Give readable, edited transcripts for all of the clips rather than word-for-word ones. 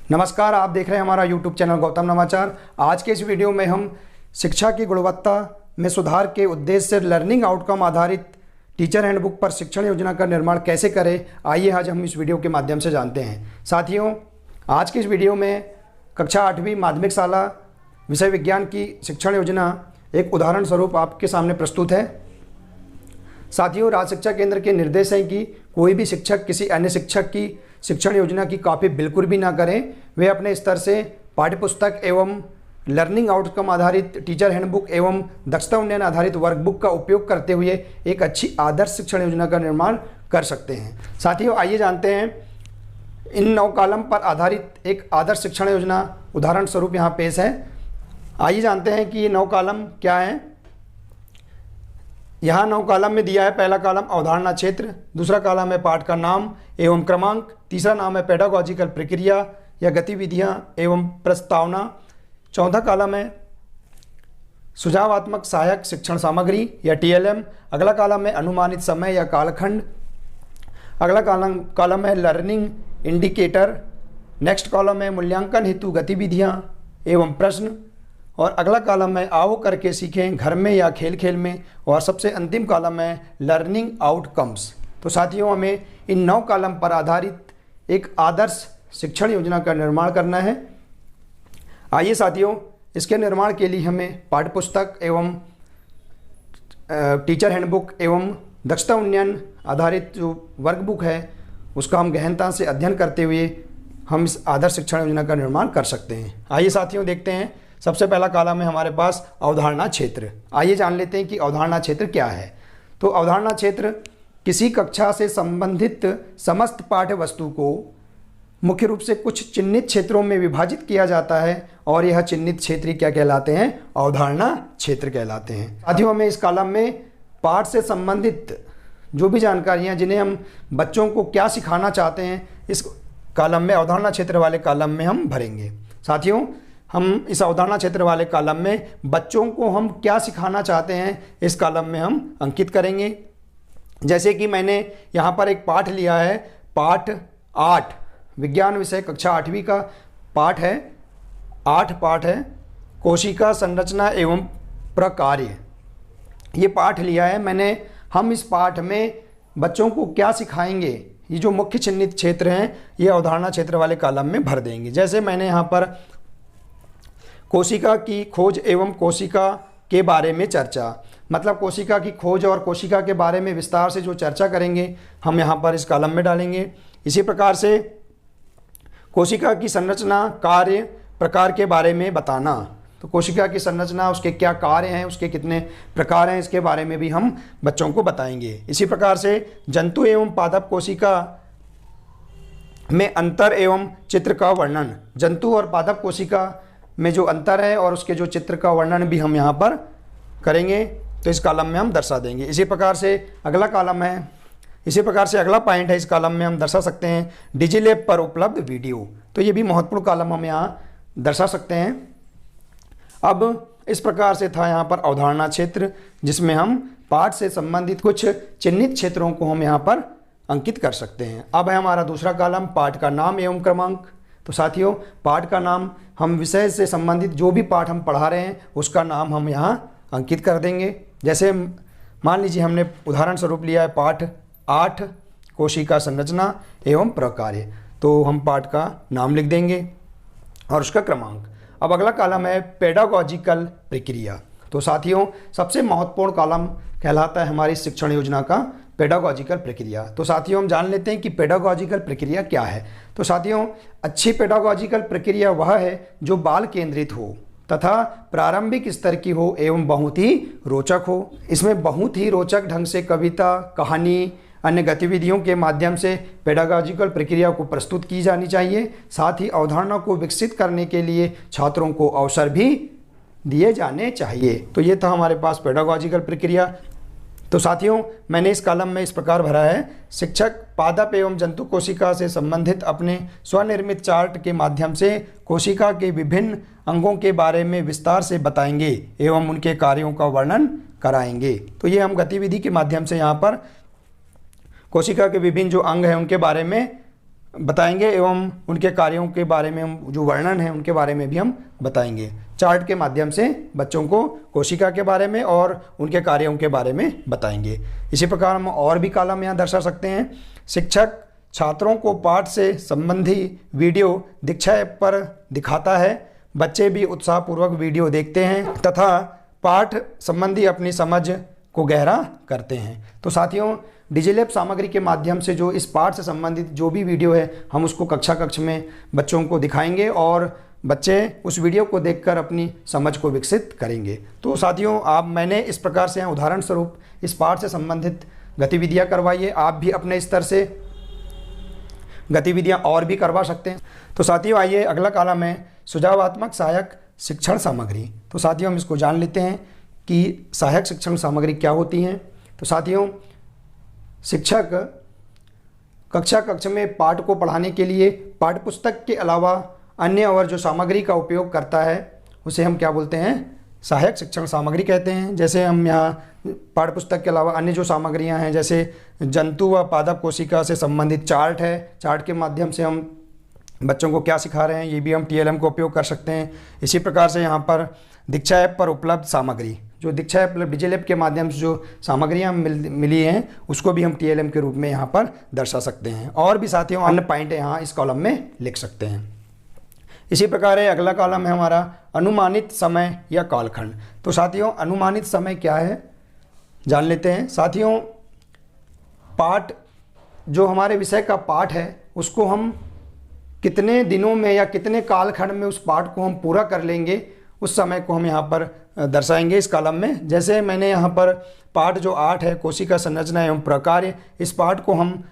नमस्कार, आप देख रहे हैं हमारा YouTube चैनल गौतम नवाचार। आज के इस वीडियो में हम शिक्षा की गुणवत्ता में सुधार के उद्देश्य से लर्निंग आउटकम आधारित टीचर हैंडबुक पर शिक्षण योजना का निर्माण कैसे करें, आइए आज हम इस वीडियो के माध्यम से जानते हैं। साथियों, आज की इस वीडियो में कक्षा 8वीं माध्यमिक शाला विषय विज्ञान की शिक्षण योजना एक उदाहरण स्वरूप आपके सामने प्रस्तुत है। साथियों, राज्य शिक्षा केंद्र के निर्देश हैं कि कोई भी शिक्षक किसी अन्य शिक्षक की शिक्षण योजना की कॉपी बिल्कुल भी ना करें। वे अपने स्तर से पाठ्यपुस्तक एवं लर्निंग आउटकम आधारित टीचर हैंडबुक एवं दक्षता उन्नयन आधारित वर्कबुक का उपयोग करते हुए एक अच्छी आदर्श शिक्षण योजना का निर्माण कर सकते हैं। साथियों, आइए जानते हैं इन 9 कॉलम पर आधारित एक आदर्श शिक्षण योजना उदाहरण स्वरूप यहाँ पेश है। आइए जानते हैं कि ये 9 कॉलम क्या हैं। यहाँ 9 कॉलम में दिया है। पहला कॉलम अवधारणा क्षेत्र, दूसरा कॉलम है पाठ का नाम एवं क्रमांक, तीसरा नाम है पेडागॉजिकल प्रक्रिया या गतिविधियाँ एवं प्रस्तावना, चौथा कॉलम है सुझावात्मक सहायक शिक्षण सामग्री या TLM, अगला कॉलम है अनुमानित समय या कालखंड, अगला कॉलम है लर्निंग इंडिकेटर, नेक्स्ट कॉलम है मूल्यांकन हेतु गतिविधियाँ एवं प्रश्न, और अगला कॉलम है आओ करके सीखें घर में या खेल खेल में, और सबसे अंतिम कॉलम है लर्निंग आउटकम्स। तो साथियों, हमें इन 9 कॉलम पर आधारित एक आदर्श शिक्षण योजना का निर्माण करना है। आइए साथियों, इसके निर्माण के लिए हमें पाठ्यपुस्तक एवं टीचर हैंडबुक एवं दक्षता उन्नयन आधारित जो वर्कबुक है उसका हम गहनता से अध्ययन करते हुए हम इस आदर्श शिक्षण योजना का निर्माण कर सकते हैं। आइए साथियों, देखते हैं। सबसे पहला कॉलम है हमारे पास अवधारणा क्षेत्र। आइए जान लेते हैं कि अवधारणा क्षेत्र क्या है। तो अवधारणा क्षेत्र किसी कक्षा से संबंधित समस्त पाठ्य वस्तु को मुख्य रूप से कुछ चिन्हित क्षेत्रों में विभाजित किया जाता है और यह चिन्हित क्षेत्र क्या कहलाते हैं? अवधारणा क्षेत्र कहलाते हैं। साथियों, हमें इस कॉलम में पाठ से संबंधित जो भी जानकारियाँ जिन्हें हम बच्चों को क्या सिखाना चाहते हैं इस कॉलम में, अवधारणा क्षेत्र वाले कॉलम में हम भरेंगे। साथियों, हम इस अवधारणा क्षेत्र वाले कॉलम में बच्चों को हम क्या सिखाना चाहते हैं इस कॉलम में हम अंकित करेंगे। जैसे कि मैंने यहाँ पर एक पाठ लिया है, पाठ 8 विज्ञान विषय कक्षा 8वीं का पाठ है। 8 पाठ है कोशिका संरचना एवं प्रकार्य, ये पाठ लिया है मैंने। हम इस पाठ में बच्चों को क्या सिखाएंगे, ये जो मुख्य चिन्हित क्षेत्र हैं ये अवधारणा क्षेत्र वाले कॉलम में भर देंगे। जैसे मैंने यहाँ पर कोशिका की खोज एवं कोशिका के बारे में चर्चा, मतलब कोशिका की खोज और कोशिका के बारे में विस्तार से जो चर्चा करेंगे हम यहाँ पर इस कॉलम में डालेंगे। इसी प्रकार से कोशिका की संरचना, कार्य, प्रकार के बारे में बताना, तो कोशिका की संरचना, उसके क्या कार्य हैं, उसके कितने प्रकार हैं, इसके बारे में भी हम बच्चों को बताएंगे। इसी प्रकार से जंतु एवं पादप कोशिका में अंतर एवं चित्र का वर्णन, जंतु और पादप कोशिका में जो अंतर है और उसके जो चित्र का वर्णन भी हम यहाँ पर करेंगे, तो इस कॉलम में हम दर्शा देंगे। इसी प्रकार से अगला कॉलम है, इसी प्रकार से अगला पॉइंट है इस कॉलम में हम दर्शा सकते हैं डिजिलैब पर उपलब्ध वीडियो, तो ये भी महत्वपूर्ण कॉलम हम यहाँ दर्शा सकते हैं। अब इस प्रकार से था यहाँ पर अवधारणा क्षेत्र, जिसमें हम पाठ से संबंधित कुछ चिन्हित क्षेत्रों को हम यहाँ पर अंकित कर सकते हैं। अब है हमारा दूसरा कॉलम पाठ का नाम एवं क्रमांक। तो साथियों, पाठ का नाम, हम विषय से संबंधित जो भी पाठ हम पढ़ा रहे हैं उसका नाम हम यहाँ अंकित कर देंगे। जैसे मान लीजिए हमने उदाहरण स्वरूप लिया है पाठ 8 कोशिका संरचना एवं प्रकार्य, तो हम पाठ का नाम लिख देंगे और उसका क्रमांक। अब अगला कॉलम है पेडागॉजिकल प्रक्रिया। तो साथियों, सबसे महत्वपूर्ण कॉलम कहलाता है हमारी शिक्षण योजना का पेडागॉजिकल प्रक्रिया। तो साथियों, हम जान लेते हैं कि पेडागॉजिकल प्रक्रिया क्या है। तो साथियों, अच्छी पेडागॉजिकल प्रक्रिया वह है जो बाल केंद्रित हो तथा प्रारंभिक स्तर की हो एवं बहुत ही रोचक हो। इसमें बहुत ही रोचक ढंग से कविता, कहानी, अन्य गतिविधियों के माध्यम से पेडागॉजिकल प्रक्रिया को प्रस्तुत की जानी चाहिए। साथ ही अवधारणा को विकसित करने के लिए छात्रों को अवसर भी दिए जाने चाहिए। तो ये था हमारे पास पेडागॉजिकल प्रक्रिया। तो साथियों, मैंने इस कॉलम में इस प्रकार भरा है, शिक्षक पादप एवं जंतु कोशिका से संबंधित अपने स्वनिर्मित चार्ट के माध्यम से कोशिका के विभिन्न अंगों के बारे में विस्तार से बताएंगे एवं उनके कार्यों का वर्णन कराएंगे। तो ये हम गतिविधि के माध्यम से यहाँ पर कोशिका के विभिन्न जो अंग हैं उनके बारे में बताएंगे एवं उनके कार्यों के बारे में हम जो वर्णन है उनके बारे में भी हम बताएंगे। चार्ट के माध्यम से बच्चों को कोशिका के बारे में और उनके कार्यों के बारे में बताएंगे। इसी प्रकार हम और भी कॉलम यहाँ दर्शा सकते हैं। शिक्षक छात्रों को पाठ से संबंधी वीडियो दीक्षा ऐप पर दिखाता है। बच्चे भी उत्साहपूर्वक वीडियो देखते हैं तथा पाठ संबंधी अपनी समझ को गहरा करते हैं। तो साथियों, डिजिलैब सामग्री के माध्यम से जो इस पाठ से संबंधित जो भी वीडियो है हम उसको कक्ष में बच्चों को दिखाएंगे और बच्चे उस वीडियो को देखकर अपनी समझ को विकसित करेंगे। तो साथियों, मैंने इस प्रकार से उदाहरण स्वरूप इस पाठ से संबंधित गतिविधियां करवाइए। आप भी अपने स्तर से गतिविधियां और भी करवा सकते हैं। तो साथियों, आइए अगला कॉलम है सुझावात्मक सहायक शिक्षण सामग्री। तो साथियों, हम इसको जान लेते हैं कि सहायक शिक्षण सामग्री क्या होती हैं। तो साथियों, शिक्षक कक्ष में पाठ को पढ़ाने के लिए पाठ्यपुस्तक के अलावा अन्य और जो सामग्री का उपयोग करता है उसे हम क्या बोलते हैं, सहायक शिक्षण सामग्री कहते हैं। जैसे हम यहाँ पाठ्यपुस्तक के अलावा अन्य जो सामग्रियाँ हैं, जैसे जंतु व पादप कोशिका से संबंधित चार्ट है, चार्ट के माध्यम से हम बच्चों को क्या सिखा रहे हैं ये भी हम TLM का उपयोग कर सकते हैं। इसी प्रकार से यहाँ पर दीक्षा ऐप पर उपलब्ध सामग्री, जो दीक्षा ऐप डिजिलैब के माध्यम से जो सामग्रियाँ मिली हैं उसको भी हम TLM के रूप में यहाँ पर दर्शा सकते हैं। और भी साथियों अन्य पॉइंट यहाँ इस कॉलम में लिख सकते हैं। इसी प्रकार है अगला कॉलम है हमारा अनुमानित समय या कालखंड। तो साथियों, अनुमानित समय क्या है जान लेते हैं। साथियों, पाठ जो हमारे विषय का पाठ है उसको हम कितने दिनों में या कितने कालखंड में उस पाठ को हम पूरा कर लेंगे उस समय को हम यहाँ पर दर्शाएंगे इस कॉलम में। जैसे मैंने यहाँ पर पाठ जो 8 है कोशिका संरचना एवं प्रकार्य, इस पाठ को हम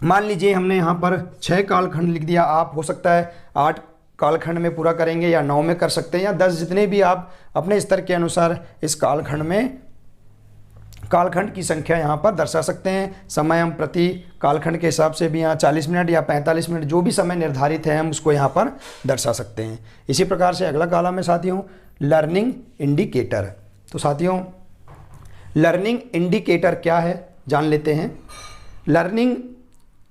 मान लीजिए हमने यहाँ पर 6 कालखंड लिख दिया। आप हो सकता है 8 कालखंड में पूरा करेंगे या 9 में कर सकते हैं या 10, जितने भी आप अपने स्तर के अनुसार इस कालखंड की संख्या यहाँ पर दर्शा सकते हैं। समय हम प्रति कालखंड के हिसाब से भी यहाँ 40 मिनट या 45 मिनट जो भी समय निर्धारित है हम उसको यहाँ पर दर्शा सकते हैं। इसी प्रकार से अगला कॉलम है साथियों लर्निंग इंडिकेटर। तो साथियों, लर्निंग इंडिकेटर क्या है जान लेते हैं। लर्निंग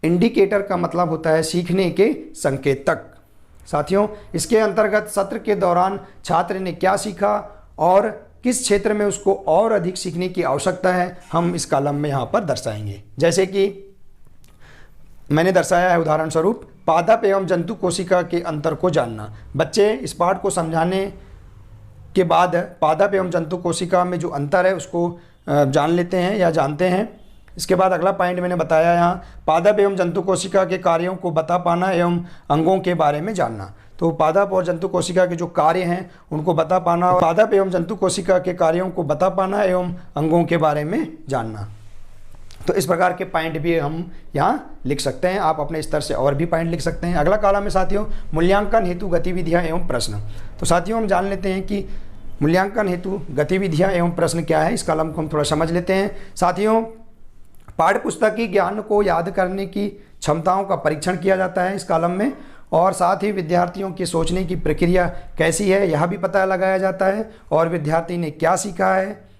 इंडिकेटर का मतलब होता है सीखने के संकेतक। साथियों, इसके अंतर्गत सत्र के दौरान छात्र ने क्या सीखा और किस क्षेत्र में उसको और अधिक सीखने की आवश्यकता है हम इस कॉलम में यहाँ पर दर्शाएंगे। जैसे कि मैंने दर्शाया है उदाहरण स्वरूप पादप एवं जंतु कोशिका के अंतर को जानना। बच्चे इस पाठ को समझाने के बाद पादप एवं जंतु कोशिका में जो अंतर है उसको जान लेते हैं या जानते हैं। इसके बाद अगला पॉइंट मैंने बताया यहाँ पादप एवं जंतु कोशिका के कार्यों को बता पाना एवं अंगों के बारे में जानना। तो पादप और जंतु कोशिका के जो कार्य हैं उनको बता पाना, पादप एवं जंतु कोशिका के कार्यों को बता पाना एवं अंगों के बारे में जानना। तो इस प्रकार के पॉइंट भी हम यहाँ लिख सकते हैं। आप अपने स्तर से और भी पॉइंट लिख सकते हैं। अगला कॉलम है साथियों मूल्यांकन हेतु गतिविधियाँ एवं प्रश्न। तो साथियों, हम जान लेते हैं कि मूल्यांकन हेतु गतिविधियाँ एवं प्रश्न क्या है। इस कॉलम को हम थोड़ा समझ लेते हैं। साथियों, पाठ्यपुस्तकीय ज्ञान को याद करने की क्षमताओं का परीक्षण किया जाता है इस कॉलम में, और साथ ही विद्यार्थियों की सोचने की प्रक्रिया कैसी है यह भी पता लगाया जाता है, और विद्यार्थी ने क्या सीखा है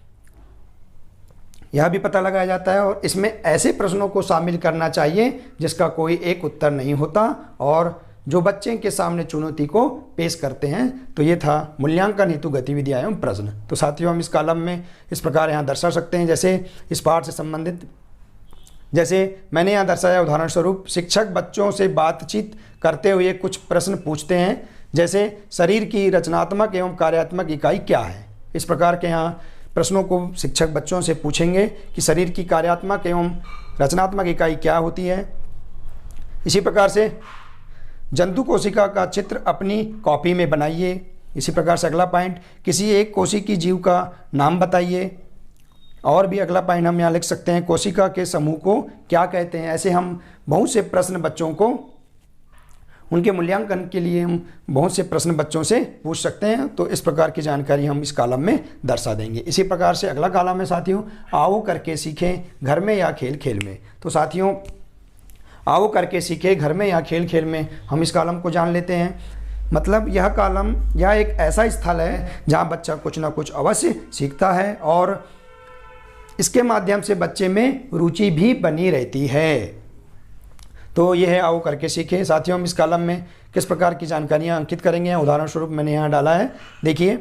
यह भी पता लगाया जाता है। और इसमें ऐसे प्रश्नों को शामिल करना चाहिए जिसका कोई एक उत्तर नहीं होता और जो बच्चे के सामने चुनौती को पेश करते हैं। तो ये था मूल्यांकन हेतु गतिविधियाँ एवं प्रश्न। तो साथियों, हम इस कॉलम में इस प्रकार यहाँ दर्शा सकते हैं। जैसे इस पाठ से संबंधित जैसे मैंने यहाँ दर्शाया उदाहरण स्वरूप शिक्षक बच्चों से बातचीत करते हुए कुछ प्रश्न पूछते हैं, जैसे शरीर की रचनात्मक एवं कार्यात्मक इकाई क्या है। इस प्रकार के यहाँ प्रश्नों को शिक्षक बच्चों से पूछेंगे कि शरीर की कार्यात्मक एवं रचनात्मक इकाई क्या होती है। इसी प्रकार से जंतु कोशिका का चित्र अपनी कॉपी में बनाइए। इसी प्रकार से अगला पॉइंट किसी एक कोशिकी जीव का नाम बताइए। और भी अगला पॉइंट हम यहाँ लिख सकते हैं कोशिका के समूह को क्या कहते हैं। ऐसे हम बहुत से प्रश्न बच्चों को उनके मूल्यांकन के लिए हम बहुत से प्रश्न बच्चों से पूछ सकते हैं। तो इस प्रकार की जानकारी हम इस कॉलम में दर्शा देंगे। इसी प्रकार से अगला कॉलम है साथियों आओ करके सीखें घर में या खेल खेल में। तो साथियों, आओ करके सीखें घर में या खेल खेल में हम इस कॉलम को जान लेते हैं। मतलब यह कॉलम यह एक ऐसा स्थल है जहाँ बच्चा कुछ ना कुछ अवश्य सीखता है और इसके माध्यम से बच्चे में रुचि भी बनी रहती है। तो ये है, आओ करके सीखें। साथियों, हम इस कॉलम में किस प्रकार की जानकारियाँ अंकित करेंगे, उदाहरण स्वरूप मैंने यहाँ डाला है, देखिए।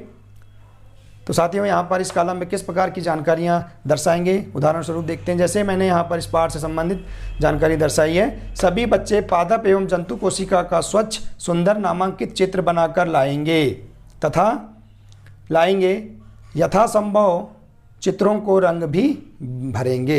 तो साथियों, यहाँ पर इस कॉलम में किस प्रकार की जानकारियाँ दर्शाएंगे, उदाहरण स्वरूप देखते हैं। जैसे मैंने यहाँ पर इस पाठ से संबंधित जानकारी दर्शाई है। सभी बच्चे पादप एवं जंतु कोशिका का स्वच्छ सुंदर नामांकित चित्र बनाकर लाएंगे यथासंभव चित्रों को रंग भी भरेंगे।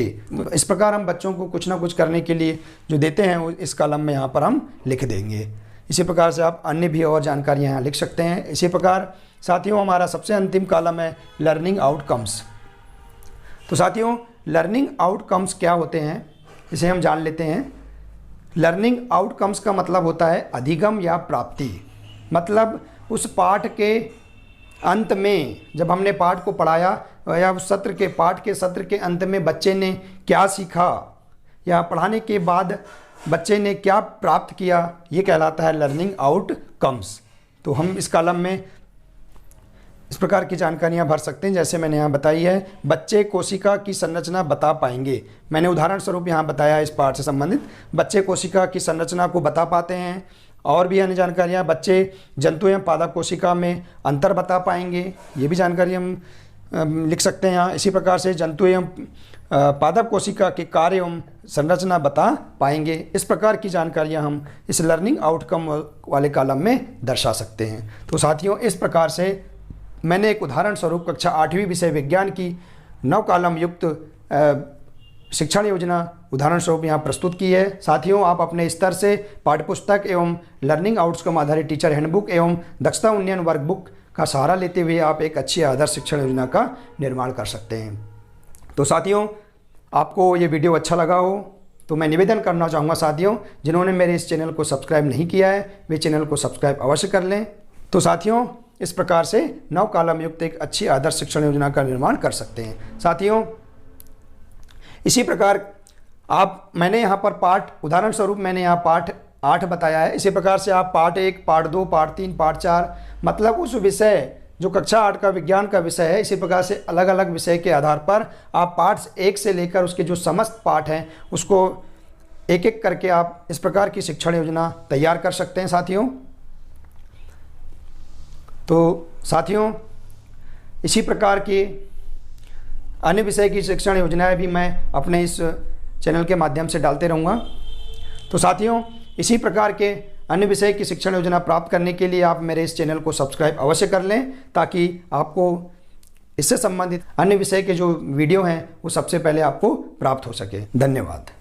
इस प्रकार हम बच्चों को कुछ ना कुछ करने के लिए जो देते हैं वो इस कॉलम में यहाँ पर हम लिख देंगे। इसी प्रकार से आप अन्य भी और जानकारियाँ यहाँ लिख सकते हैं। इसी प्रकार साथियों, हमारा सबसे अंतिम कॉलम है लर्निंग आउटकम्स। तो साथियों, लर्निंग आउटकम्स क्या होते हैं, इसे हम जान लेते हैं। लर्निंग आउटकम्स का मतलब होता है अधिगम या प्राप्ति। मतलब उस पाठ के अंत में जब हमने पाठ को पढ़ाया या उस पाठ के सत्र के अंत में बच्चे ने क्या सीखा या पढ़ाने के बाद बच्चे ने क्या प्राप्त किया, ये कहलाता है लर्निंग आउटकम्स। तो हम इस कॉलम में इस प्रकार की जानकारियाँ भर सकते हैं, जैसे मैंने यहाँ बताई है। बच्चे कोशिका की संरचना बता पाएंगे। मैंने उदाहरण स्वरूप यहाँ बताया इस पाठ से संबंधित। बच्चे कोशिका की संरचना को बता पाते हैं। और भी अन्य जानकारियाँ, बच्चे जंतु एवं पादप कोशिका में अंतर बता पाएंगे, ये भी जानकारी हम लिख सकते हैं यहाँ। इसी प्रकार से जंतु एवं पादप कोशिका के कार्य एवं संरचना बता पाएंगे। इस प्रकार की जानकारियाँ हम इस लर्निंग आउटकम वाले कॉलम में दर्शा सकते हैं। तो साथियों, इस प्रकार से मैंने एक उदाहरण स्वरूप कक्षा 8वीं विषय विज्ञान की 9 कॉलम युक्त शिक्षण योजना उदाहरण स्वरूप यहाँ प्रस्तुत की है। साथियों, आप अपने स्तर से पाठ्यपुस्तक एवं लर्निंग आउटकम आधारित टीचर हैंडबुक एवं दक्षता उन्नयन वर्कबुक का सहारा लेते हुए आप एक अच्छी आदर्श शिक्षण योजना का निर्माण कर सकते हैं। तो साथियों, आपको ये वीडियो अच्छा लगा हो तो मैं निवेदन करना चाहूँगा साथियों, जिन्होंने मेरे इस चैनल को सब्सक्राइब नहीं किया है वे चैनल को सब्सक्राइब अवश्य कर लें। तो साथियों, इस प्रकार से 9 कॉलम युक्त एक अच्छी आदर्श शिक्षण योजना का निर्माण कर सकते हैं। साथियों, इसी प्रकार मैंने यहाँ पर पाठ उदाहरण स्वरूप मैंने यहाँ पाठ 8 बताया है। इसी प्रकार से आप पाठ 1, पाठ 2, पाठ 3, पाठ 4 मतलब उस विषय जो कक्षा 8 का विज्ञान का विषय है, इसी प्रकार से अलग अलग विषय के आधार पर आप पाठ 1 से लेकर उसके जो समस्त पाठ हैं उसको एक एक करके आप इस प्रकार की शिक्षण योजना तैयार कर सकते हैं साथियों। तो साथियों, इसी प्रकार की अन्य विषय की शिक्षण योजनाएं भी मैं अपने इस चैनल के माध्यम से डालते रहूँगा। तो साथियों, इसी प्रकार के अन्य विषय की शिक्षण योजना प्राप्त करने के लिए आप मेरे इस चैनल को सब्सक्राइब अवश्य कर लें, ताकि आपको इससे संबंधित अन्य विषय के जो वीडियो हैं वो सबसे पहले आपको प्राप्त हो सके। धन्यवाद।